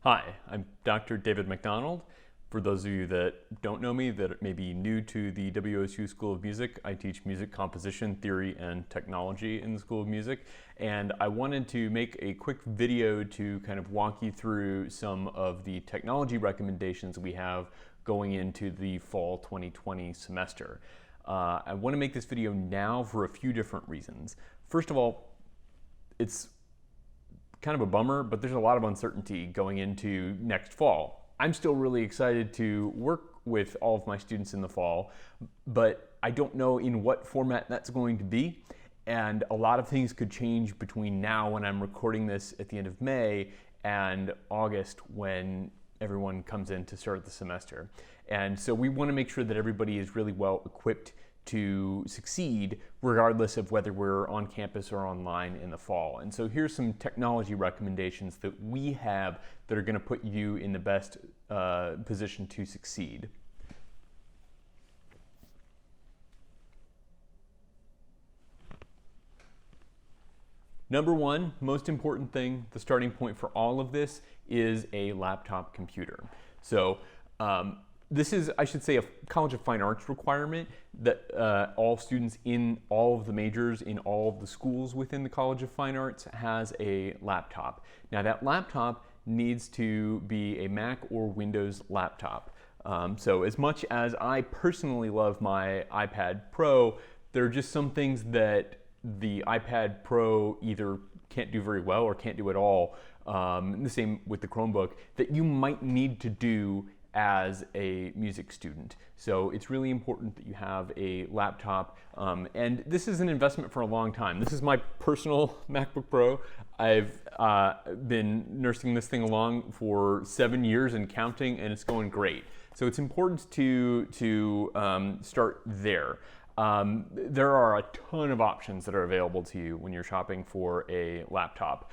Hi, I'm Dr. David McDonald. For those of you that don't know me, that may be new to the WSU School of Music, I teach music composition, theory, and technology in the School of Music. And I wanted to make a quick video to kind of walk you through some of the technology recommendations we have going into the fall 2020 semester. I want to make this video now for a few different reasons. First of all, it's kind of a bummer, but there's a lot of uncertainty going into next fall. I'm still really excited to work with all of my students in the fall, but I don't know in what format that's going to be. And a lot of things could change between now when I'm recording this at the end of May and August when everyone comes in to start the semester. And so we want to make sure that everybody is really well equipped to succeed regardless of whether we're on campus or online in the fall. And so here's some technology recommendations that we have that are going to put you in the best position to succeed. Number one, most important thing, the starting point for all of this is a laptop computer. So this is, I should say, a College of Fine Arts requirement that all students in all of the majors in all of the schools within the College of Fine Arts has a laptop. Now that laptop needs to be a Mac or Windows laptop. So as much as I personally love my iPad Pro, there are just some things that the iPad Pro either can't do very well or can't do at all. The same with the Chromebook, that you might need to do as a music student. So it's really important that you have a laptop, and this is an investment for a long time. This is my personal MacBook Pro. I've been nursing this thing along for 7 years and counting, and it's going great. So it's important to start there. There are a ton of options that are available to you when you're shopping for a laptop.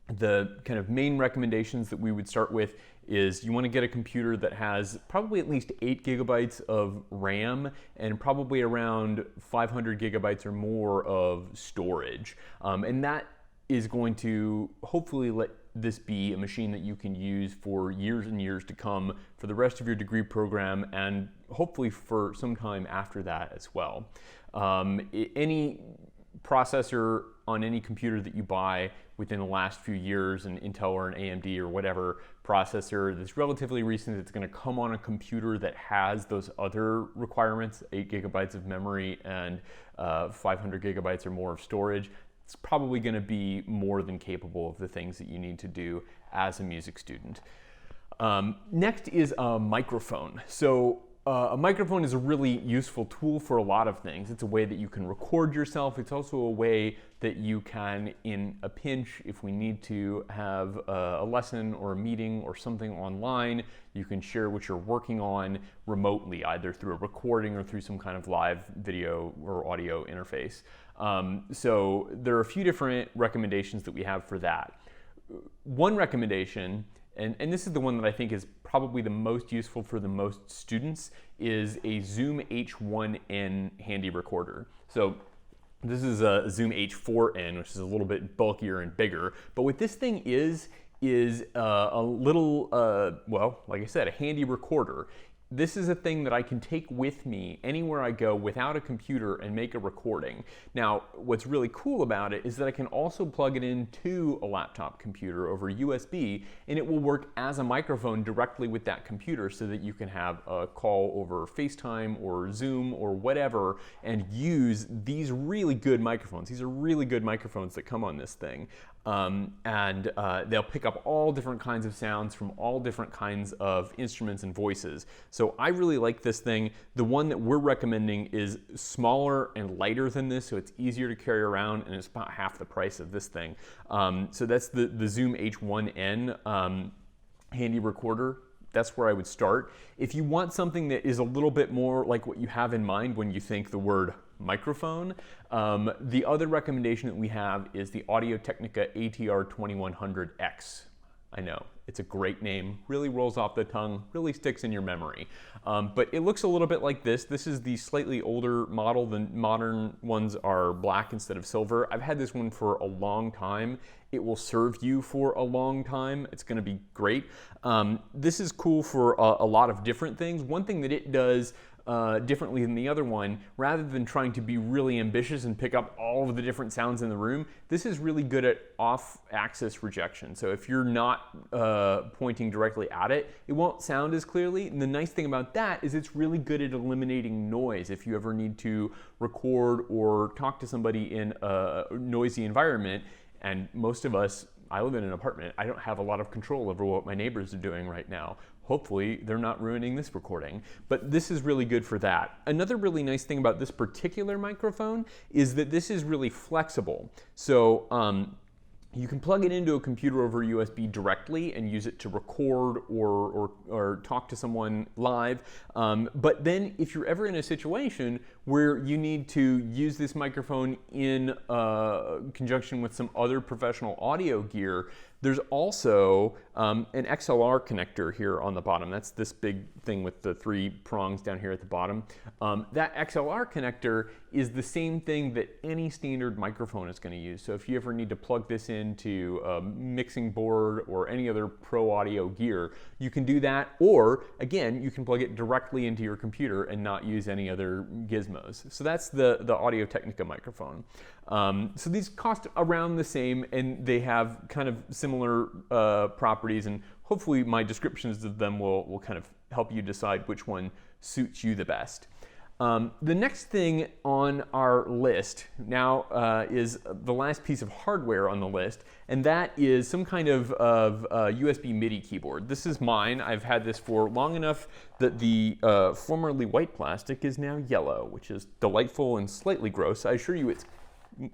The kind of main recommendations that we would start with is you want to get a computer that has probably at least 8 gigabytes of RAM and probably around 500 gigabytes or more of storage. And that is going to hopefully let this be a machine that you can use for years and years to come for the rest of your degree program and hopefully for some time after that as well. Any processor on any computer that you buy within the last few years, an Intel or an AMD or whatever processor that's relatively recent, that's going to come on a computer that has those other requirements, 8 gigabytes of memory and 500 gigabytes or more of storage, it's probably going to be more than capable of the things that you need to do as a music student. Next is a microphone. So a microphone is a really useful tool for a lot of things. It's a way that you can record yourself. It's also a way that you can, in a pinch, if we need to have a lesson or a meeting or something online, you can share what you're working on remotely, either through a recording or through some kind of live video or audio interface. So there are a few different recommendations that we have for that. One recommendation, and this is the one that I think is probably the most useful for the most students, is a Zoom H1N handy recorder. So this is a Zoom H4N, which is a little bit bulkier and bigger. But what this thing is a little, well, like I said, a handy recorder. This is a thing that I can take with me anywhere I go without a computer and make a recording. Now, what's really cool about it is that I can also plug it into a laptop computer over USB, and it will work as a microphone directly with that computer so that you can have a call over FaceTime or Zoom or whatever and use these really good microphones. These are really good microphones that come on this thing. They'll pick up all different kinds of sounds from all different kinds of instruments and voices. So I really like this thing. The one that we're recommending is smaller and lighter than this, so it's easier to carry around, and it's about half the price of this thing. So that's the Zoom H1N handy recorder. That's where I would start. If you want something that is a little bit more like what you have in mind when you think the word microphone, the other recommendation that we have is the Audio-Technica ATR 2100X. I know. It's a great name, really rolls off the tongue, really sticks in your memory. But it looks a little bit like this. This is the slightly older model. The modern ones are black instead of silver. I've had this one for a long time. It will serve you for a long time. It's gonna be great. This is cool for a lot of different things. One thing that it does differently than the other one, rather than trying to be really ambitious and pick up all of the different sounds in the room, this is really good at off-axis rejection. So if you're not pointing directly at it, it won't sound as clearly. And the nice thing about that is it's really good at eliminating noise. If you ever need to record or talk to somebody in a noisy environment, and most of us, I live in an apartment, I don't have a lot of control over what my neighbors are doing right now. Hopefully they're not ruining this recording, but this is really good for that. Another really nice thing about this particular microphone is that this is really flexible. So you can plug it into a computer over USB directly and use it to record or talk to someone live. But then if you're ever in a situation where you need to use this microphone in conjunction with some other professional audio gear, there's also an XLR connector here on the bottom. That's this big thing with the 3 prongs down here at the bottom. That XLR connector is the same thing that any standard microphone is going to use. So if you ever need to plug this into a mixing board or any other pro audio gear, you can do that. Or again, you can plug it directly into your computer and not use any other gizmos. So that's the Audio-Technica microphone. So these cost around the same, and they have kind of similar properties, and hopefully my descriptions of them will kind of help you decide which one suits you the best. The next thing on our list now is the last piece of hardware on the list, and that is some kind of USB MIDI keyboard. This is mine. I've had this for long enough that the formerly white plastic is now yellow, which is delightful and slightly gross. I assure you it's,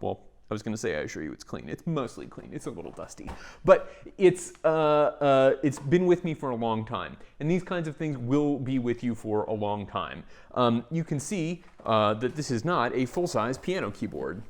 well, I was going to say I assure you it's clean. It's mostly clean. It's a little dusty. But it's been with me for a long time. And these kinds of things will be with you for a long time. You can see that this is not a full-size piano keyboard.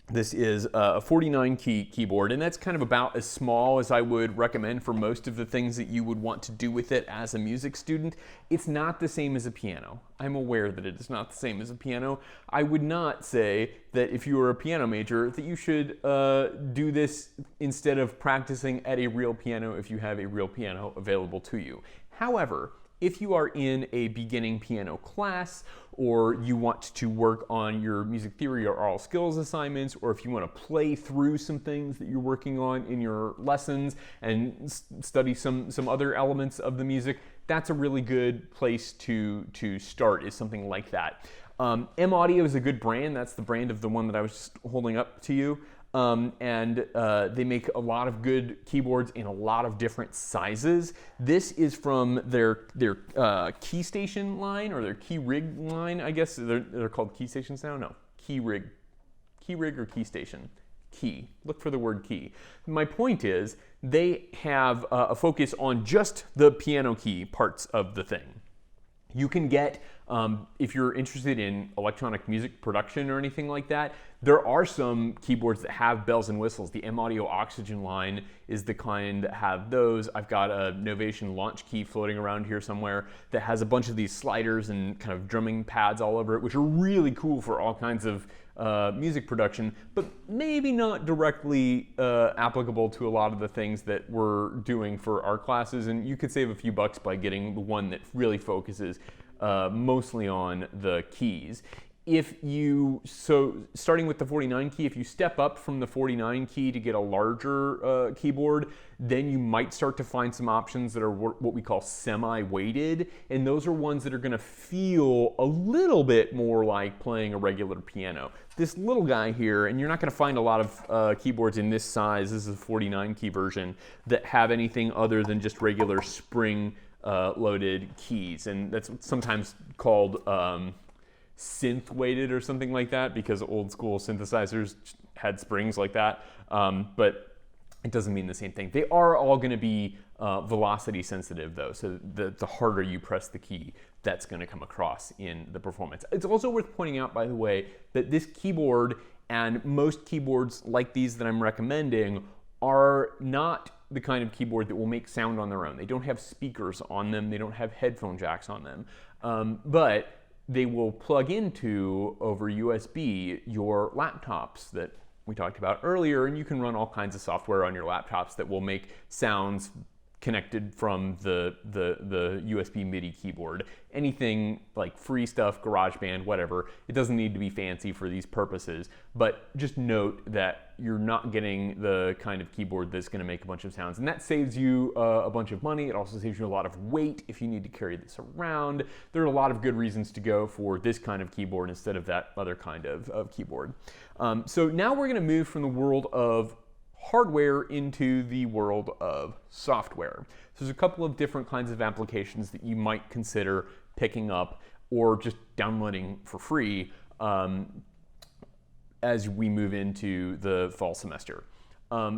This is a 49-key keyboard, and that's kind of about as small as I would recommend for most of the things that you would want to do with it as a music student. It's not the same as a piano. I'm aware that it is not the same as a piano. I would not say that if you were a piano major that you should do this instead of practicing at a real piano if you have a real piano available to you. However, if you are in a beginning piano class, or you want to work on your music theory or oral skills assignments, or if you want to play through some things that you're working on in your lessons and study some other elements of the music, that's a really good place to start, is something like that. M-Audio is a good brand. That's the brand of the one that I was just holding up to you. They make a lot of good keyboards in a lot of different sizes. This is from their Keystation line, or their Keyrig line, I guess. They're called Keystations now? No, Keyrig or Keystation. Key. Look for the word key. My point is, they have a focus on just the piano key parts of the thing. You can get, if you're interested in electronic music production or anything like that, there are some keyboards that have bells and whistles. The M-Audio Oxygen line is the kind that have those. I've got a Novation launch key floating around here somewhere that has a bunch of these sliders and kind of drumming pads all over it, which are really cool for all kinds of music production, but maybe not directly applicable to a lot of the things that we're doing for our classes. And you could save a few bucks by getting the one that really focuses mostly on the keys. Starting with the 49 key, if you step up from the 49 key to get a larger keyboard, then you might start to find some options that are what we call semi-weighted, and those are ones that are going to feel a little bit more like playing a regular piano. This little guy here, and you're not going to find a lot of keyboards in this size, this is a 49 key version, that have anything other than just regular spring loaded keys, and that's sometimes called synth weighted or something like that, because old school synthesizers had springs like that, but it doesn't mean the same thing. They are all going to be velocity sensitive though, so the harder you press the key, that's going to come across in the performance. It's also worth pointing out, by the way, that this keyboard and most keyboards like these that I'm recommending are not the kind of keyboard that will make sound on their own. They don't have speakers on them. They don't have headphone jacks on them. But they will plug into, over USB, your laptops that we talked about earlier, and you can run all kinds of software on your laptops that will make sounds connected from the USB MIDI keyboard. Anything like free stuff, GarageBand, whatever. It doesn't need to be fancy for these purposes, but just note that you're not getting the kind of keyboard that's going to make a bunch of sounds, and that saves you a bunch of money. It also saves you a lot of weight if you need to carry this around. There are a lot of good reasons to go for this kind of keyboard instead of that other kind of keyboard. So now we're going to move from the world of hardware into the world of software. So there's a couple of different kinds of applications that you might consider picking up or just downloading for free as we move into the fall semester.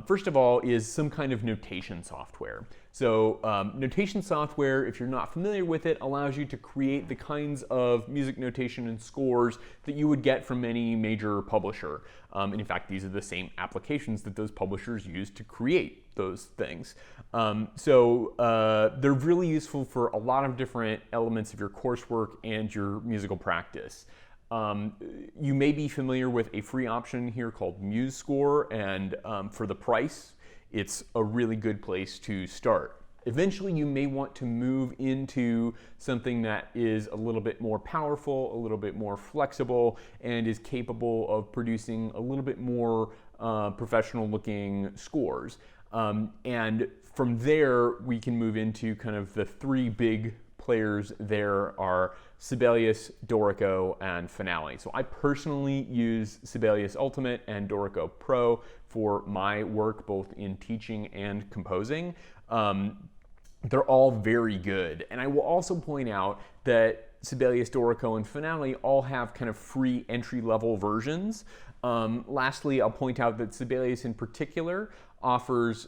First of all is some kind of notation software. So notation software, if you're not familiar with it, allows you to create the kinds of music notation and scores that you would get from any major publisher. And in fact, these are the same applications that those publishers use to create those things. They're really useful for a lot of different elements of your coursework and your musical practice. You may be familiar with a free option here called MuseScore, and for the price, it's a really good place to start. Eventually, you may want to move into something that is a little bit more powerful, a little bit more flexible, and is capable of producing a little bit more professional-looking scores. And from there, we can move into kind of the three big players there are Sibelius, Dorico, and Finale. So I personally use Sibelius Ultimate and Dorico Pro for my work, both in teaching and composing. They're all very good. And I will also point out that Sibelius, Dorico, and Finale all have kind of free entry-level versions. Lastly, I'll point out that Sibelius in particular offers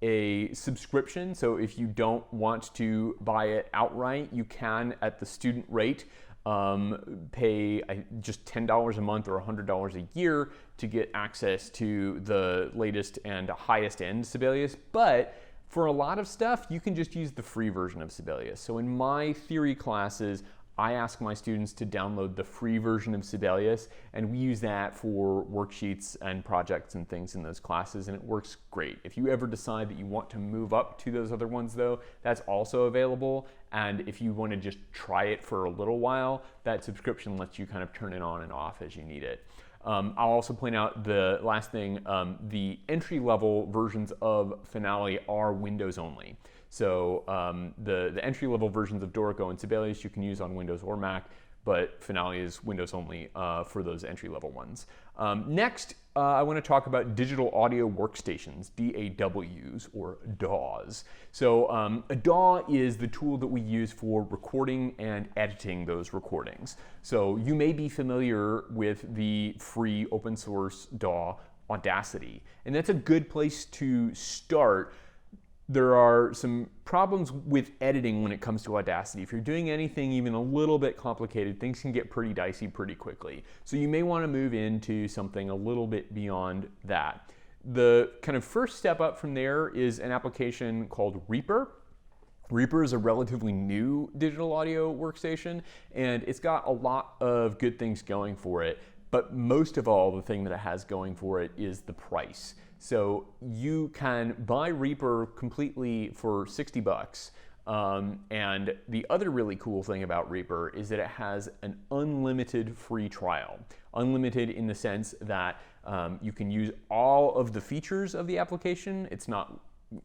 a subscription. So if you don't want to buy it outright, you can, at the student rate, pay just $10 a month or $100 a year to get access to the latest and highest end Sibelius. But for a lot of stuff, you can just use the free version of Sibelius. So in my theory classes, I ask my students to download the free version of Sibelius, and we use that for worksheets and projects and things in those classes, and it works great. If you ever decide that you want to move up to those other ones though, that's also available, and if you want to just try it for a little while, that subscription lets you kind of turn it on and off as you need it. I'll also point out the last thing, the entry-level versions of Finale are Windows only. So the entry-level versions of Dorico and Sibelius you can use on Windows or Mac, but Finale is Windows only for those entry-level ones. Next, I want to talk about digital audio workstations, DAWs, or DAWs. So a DAW is the tool that we use for recording and editing those recordings. So you may be familiar with the free open source DAW, Audacity, and that's a good place to start. There are some problems with editing when it comes to Audacity. If you're doing anything even a little bit complicated, things can get pretty dicey pretty quickly. So you may want to move into something a little bit beyond that. The kind of first step up from there is an application called Reaper. Reaper is a relatively new digital audio workstation, and it's got a lot of good things going for it. But most of all, the thing that it has going for it is the price. So you can buy Reaper completely for $60. And the other really cool thing about Reaper is that it has an unlimited free trial. Unlimited in the sense that you can use all of the features of the application. It's not,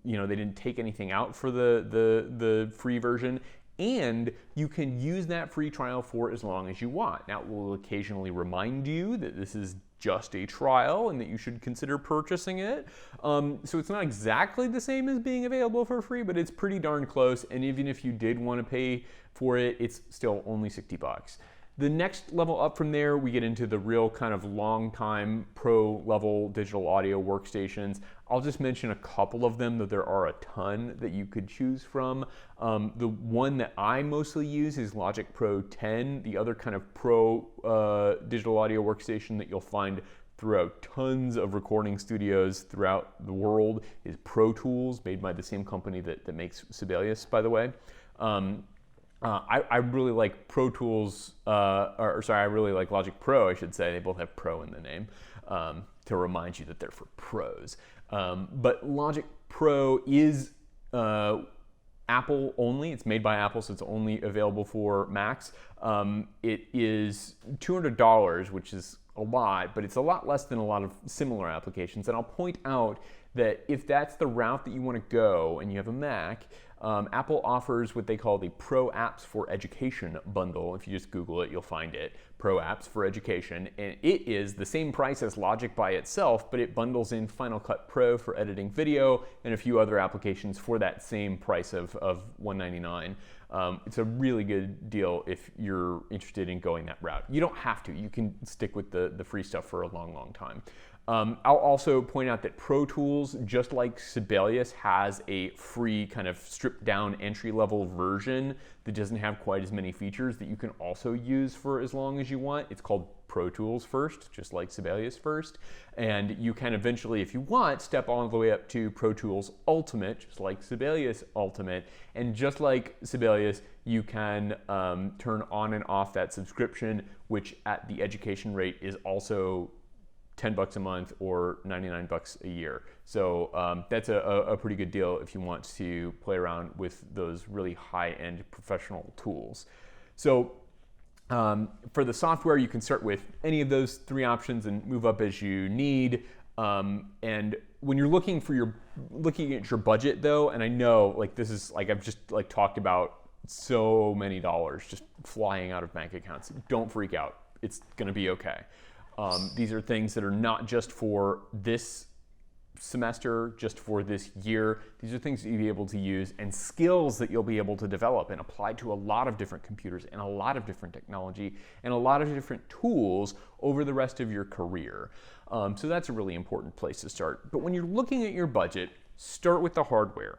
they didn't take anything out for the free version. And you can use that free trial for as long as you want. Now, it will occasionally remind you that this is just a trial and that you should consider purchasing it. So it's not exactly the same as being available for free, but it's pretty darn close. And even if you did want to pay for it, it's still only $60. The next level up from there, we get into the real kind of long time pro level digital audio workstations. I'll just mention a couple of them, though there are a ton that you could choose from. The one that I mostly use is Logic Pro 10. The other kind of pro digital audio workstation that you'll find throughout tons of recording studios throughout the world is Pro Tools, made by the same company that makes Sibelius, by the way. I really like Pro Tools, I really like Logic Pro, I should say. They both have Pro in the name, to remind you that they're for pros. But Logic Pro is Apple only. It's made by Apple, so it's only available for Macs. It is $200, which is a lot, but it's a lot less than a lot of similar applications. And I'll point out that if that's the route that you want to go and you have a Mac, Apple offers what they call the Pro Apps for Education bundle. If you just Google it, you'll find it. Pro Apps for Education. And it is the same price as Logic by itself, but it bundles in Final Cut Pro for editing video and a few other applications for that same price of $199. It's a really good deal if you're interested in going that route. You don't have to. You can stick with the free stuff for a long, long time. I'll also point out that Pro Tools, just like Sibelius, has a free kind of stripped down entry-level version that doesn't have quite as many features that you can also use for as long as you want. It's called Pro Tools First, just like Sibelius First. And you can eventually, if you want, step all the way up to Pro Tools Ultimate, just like Sibelius Ultimate. And just like Sibelius, you can turn on and off that subscription, which at the education rate is also $10 a month or $99 a year. So that's a pretty good deal if you want to play around with those really high-end professional tools. So for the software, you can start with any of those three options and move up as you need. And when you're looking at your budget, though, and I know like this is like I've just like talked about so many dollars just flying out of bank accounts. Don't freak out. It's going to be okay. These are things that are not just for this semester, just for this year. These are things that you'll be able to use and skills that you'll be able to develop and apply to a lot of different computers and a lot of different technology and a lot of different tools over the rest of your career. So that's a really important place to start. But when you're looking at your budget, start with the hardware.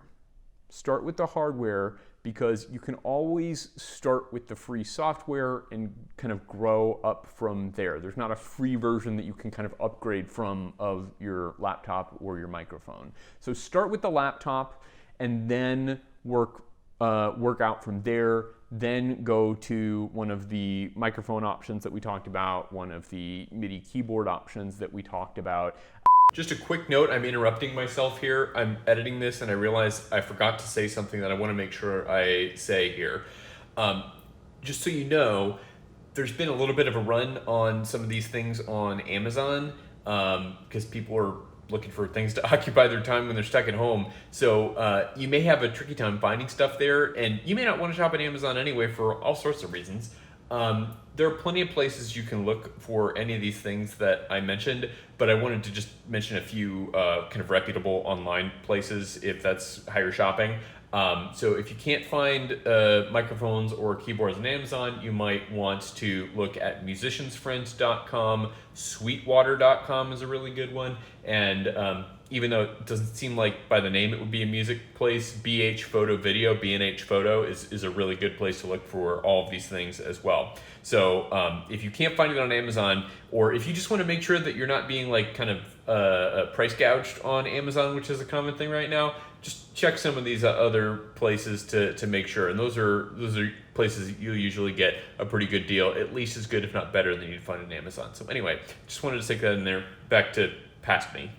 Start with the hardware because you can always start with the free software and kind of grow up from there. There's not a free version that you can kind of upgrade from of your laptop or your microphone. So start with the laptop and then work out from there. Then go to one of the microphone options that we talked about, one of the MIDI keyboard options that we talked about. Just a quick note, I'm interrupting myself here. I'm editing this and I realize I forgot to say something that I want to make sure I say here. Just so you know, there's been a little bit of a run on some of these things on Amazon because people are looking for things to occupy their time when they're stuck at home. So you may have a tricky time finding stuff there, and you may not want to shop at Amazon anyway for all sorts of reasons. There are plenty of places you can look for any of these things that I mentioned, but I wanted to just mention a few kind of reputable online places if that's how you're shopping. So if you can't find microphones or keyboards on Amazon, you might want to look at musiciansfriends.com. Sweetwater.com is a really good one. And even though it doesn't seem like by the name it would be a music place, BH Photo Video, B&H Photo is a really good place to look for all of these things as well. So if you can't find it on Amazon, or if you just want to make sure that you're not being like kind of price gouged on Amazon, which is a common thing right now, just check some of these other places to make sure. And those are places that you'll usually get a pretty good deal, at least as good if not better than you'd find on Amazon. So anyway, just wanted to stick that in there. Back to past me.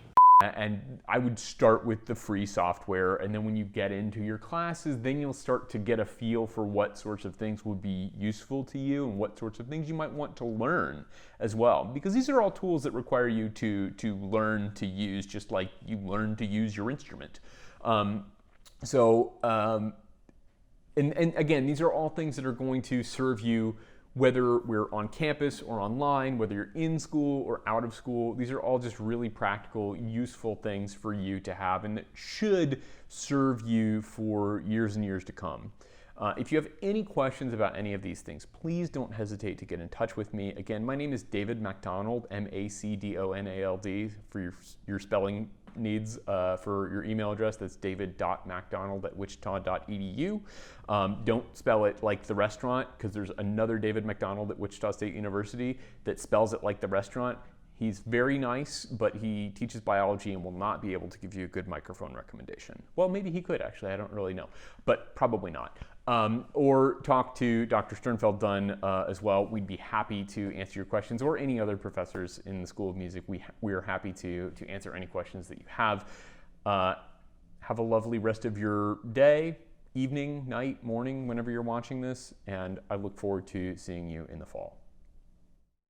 And I would start with the free software, and then when you get into your classes, then you'll start to get a feel for what sorts of things would be useful to you and what sorts of things you might want to learn as well. Because these are all tools that require you to learn to use, just like you learn to use your instrument. And again, these are all things that are going to serve you whether we're on campus or online, whether you're in school or out of school. These are all just really practical, useful things for you to have and that should serve you for years and years to come. If you have any questions about any of these things, please don't hesitate to get in touch with me. Again, my name is David MacDonald, MacDonald, for your spelling needs. For your email address, that's david.macdonald@wichita.edu. Don't spell it like the restaurant, because there's another David MacDonald at Wichita State University that spells it like the restaurant. He's very nice, but he teaches biology and will not be able to give you a good microphone recommendation. Well, maybe he could actually, I don't really know, but probably not. Or talk to Dr. Sternfeld Dunn as well. We'd be happy to answer your questions, or any other professors in the School of Music. We are happy to answer any questions that you have. Have a lovely rest of your day, evening, night, morning, whenever you're watching this, and I look forward to seeing you in the fall.